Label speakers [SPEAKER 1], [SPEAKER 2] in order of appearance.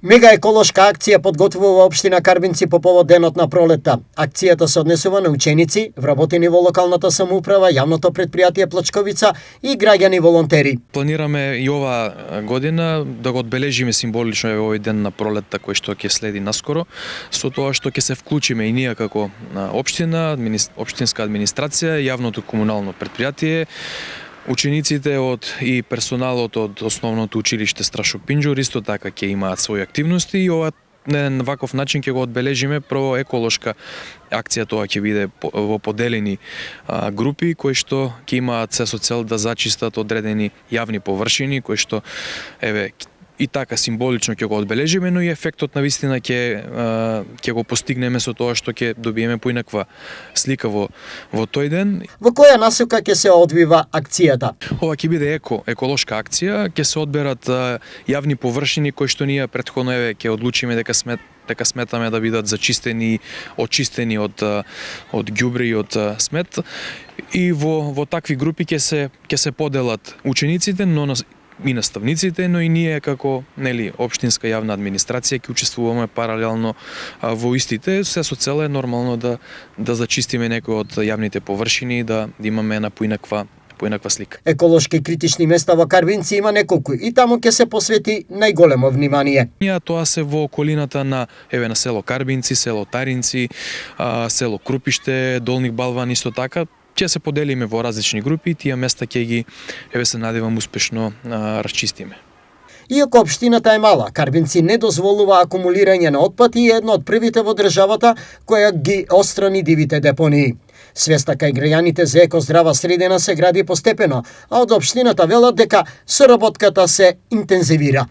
[SPEAKER 1] Мега еколошка акција подготвува општина Карбинци по повод денот на пролетта. Акцијата се однесува на ученици, вработени во локалната самоуправа, јавното претпријатие Плачковица и граѓани волонтери.
[SPEAKER 2] Планираме и ова година да го одбележиме символично овој ден на пролетта кој што ќе следи наскоро, со тоа што ќе се вклучиме и ние како општина, општинска администрација, јавното комунално претпријатие, учениците и персоналот од основното училиште Страшо Пинџур исто така ќе имаат своји активности и ова на ваков начин ќе го одбележиме прво еколошка акција, тоа ќе биде во поделени групи кои што ќе имаат се со цел да зачистат одредени јавни површини кои што и така символично ќе го одбележиме, но и ефектот на вистина ќе го постигнеме со тоа што ќе добиеме поинаква слика во тој ден.
[SPEAKER 1] Во која насока ќе се одвива акцијата?
[SPEAKER 2] Ова ќе биде еколошка акција, ќе се одберат јавни површини кои што ние претходно ќе одлучиме дека сметаме да бидат зачистени, очистени од ѓубре и од смет. И во такви групи ќе се поделат учениците, и наставниците, но и ние како општинска јавна администрација ќе учествуваме паралелно во истите, се со цел нормално да зачистиме некои од јавните површини и да имаме една поинаква слика.
[SPEAKER 1] Еколошки критични места во Карбинци има неколку и таму ќе се посвети најголемо внимание.
[SPEAKER 2] Тоа се во околината на село Карбинци, село Таринци, село Крупиште, Долник Балван исто така. Ќе се поделиме во различни групи и тие места ќе ги, се надевам, успешно расчистиме.
[SPEAKER 1] Иако општината е мала, Карбинци не дозволува акумулирање на отпад и е едно од првите во државата која ги отстрани дивите депонии. Свеста кај граѓаните за екоздрава средина се гради постепено, а од општината велат дека соработката се интензивира.